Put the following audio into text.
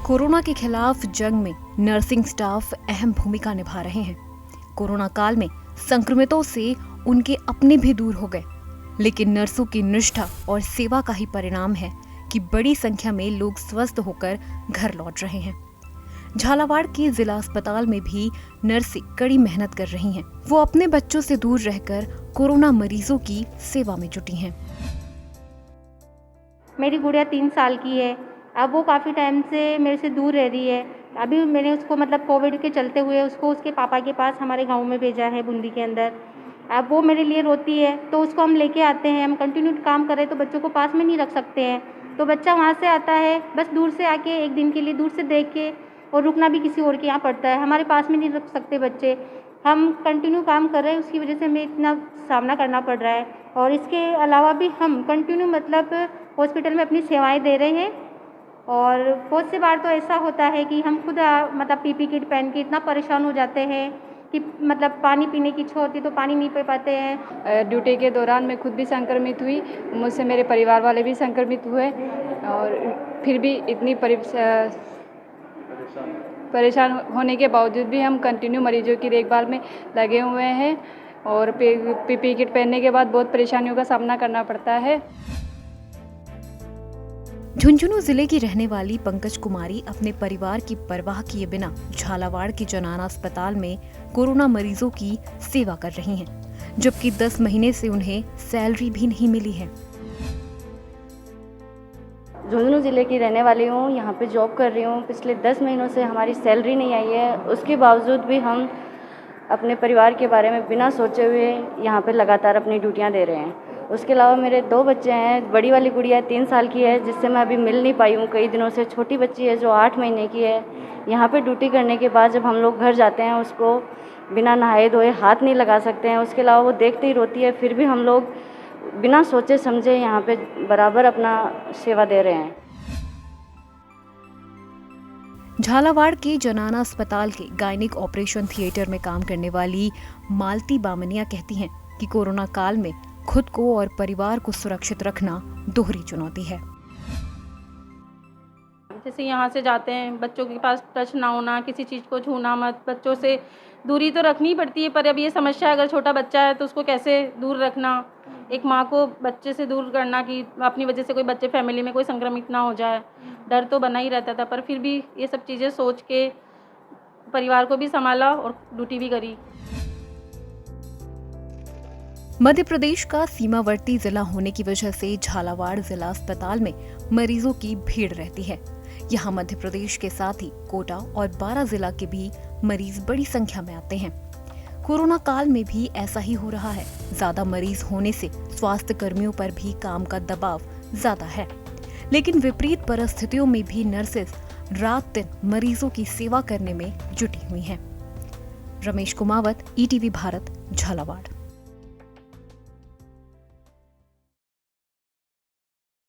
Corona के खिलाफ जंग में नर्सिंग स्टाफ अहम भूमिका निभा रहे हैं। कोरोना काल में संक्रमितों से उनके अपने भी दूर हो गए, लेकिन नर्सों की निष्ठा और सेवा का ही परिणाम है कि बड़ी संख्या में लोग स्वस्थ होकर घर लौट रहे हैं। झालावाड़ के जिला अस्पताल में भी नर्सें कड़ी मेहनत कर रही हैं। वो अपने बच्चों से दूर रहकर कोरोना मरीजों की सेवा में जुटी हैं। मेरी गुड़िया 3 साल की है। अब वो काफ़ी टाइम से मेरे से दूर रह रही है। अभी मैंने उसको कोविड के चलते हुए उसको उसके पापा के पास हमारे गांव में भेजा है, बूंदी के अंदर। अब वो मेरे लिए रोती है तो उसको हम लेके आते हैं। हम कंटिन्यू काम कर रहे हैं तो बच्चों को पास में नहीं रख सकते हैं, तो बच्चा वहाँ से आता है बस दूर से आके एक दिन के लिए दूर से देख के, और रुकना भी किसी और के यहाँ पड़ता है। हमारे पास में नहीं रख सकते बच्चे। हम कंटिन्यू काम कर रहे हैं, उसकी वजह से हमें इतना सामना करना पड़ रहा है। और इसके अलावा भी हम कंटिन्यू हॉस्पिटल में अपनी सेवाएं दे रहे हैं। और बहुत सी बार तो ऐसा होता है कि हम खुद पीपी किट पहन के इतना परेशान हो जाते हैं कि पानी पीने की इच्छा होती है तो पानी नहीं पी पाते हैं। ड्यूटी के दौरान मैं खुद भी संक्रमित हुई, मुझसे मेरे परिवार वाले भी संक्रमित हुए, और फिर भी इतनी परेशान होने के बावजूद भी हम कंटिन्यू मरीजों की देखभाल में लगे हुए हैं। और पीपी किट पहनने के बाद बहुत परेशानियों का सामना करना पड़ता है। झुंझुनू जिले की रहने वाली पंकज कुमारी अपने परिवार की परवाह किए बिना झालावाड़ के जनाना अस्पताल में कोरोना मरीजों की सेवा कर रही हैं, जबकि 10 महीने से उन्हें सैलरी भी नहीं मिली है। झुंझुनू ज़िले की रहने वाली हूँ, यहाँ पे जॉब कर रही हूँ। पिछले 10 महीनों से हमारी सैलरी नहीं आई है। उसके बावजूद भी हम अपने परिवार के बारे में बिना सोचे हुए यहाँ पे लगातार अपनी ड्यूटियाँ दे रहे हैं। उसके अलावा मेरे 2 बच्चे हैं। बड़ी वाली गुड़िया 3 साल की है, जिससे मैं अभी मिल नहीं पाई हूँ कई दिनों से। छोटी बच्ची है जो 8 महीने की है। यहाँ पे ड्यूटी करने के बाद जब हम लोग घर जाते हैं, उसको बिना नहाए धोए हाथ नहीं लगा सकते हैं। उसके अलावा वो देखते ही रोती है, फिर भी हम लोग बिना सोचे समझे यहाँ पे बराबर अपना सेवा दे रहे हैं। झालावाड़ के जनाना अस्पताल के गायनिक ऑपरेशन थिएटर में काम करने वाली मालती बामनिया कहती हैं कि कोरोना काल में खुद को और परिवार को सुरक्षित रखना दोहरी चुनौती है। जैसे यहाँ से जाते हैं, बच्चों के पास टच ना होना, किसी चीज़ को छूना मत, बच्चों से दूरी तो रखनी पड़ती है। पर अब ये समस्या है, अगर छोटा बच्चा है तो उसको कैसे दूर रखना, एक माँ को बच्चे से दूर करना कि अपनी वजह से कोई बच्चे फैमिली में कोई संक्रमित ना हो जाए, डर तो बना ही रहता था। पर फिर भी ये सब चीज़ें सोच के परिवार को भी संभाला और ड्यूटी भी करी। मध्य प्रदेश का सीमावर्ती जिला होने की वजह से झालावाड़ जिला अस्पताल में मरीजों की भीड़ रहती है। यहाँ मध्य प्रदेश के साथ ही कोटा और बारां जिला के भी मरीज बड़ी संख्या में आते हैं। कोरोना काल में भी ऐसा ही हो रहा है। ज्यादा मरीज होने से स्वास्थ्य कर्मियों पर भी काम का दबाव ज्यादा है, लेकिन विपरीत परिस्थितियों में भी नर्सेज रात दिन मरीजों की सेवा करने में जुटी हुई हैं। रमेश कुमावत, ETV भारत, झालावाड़।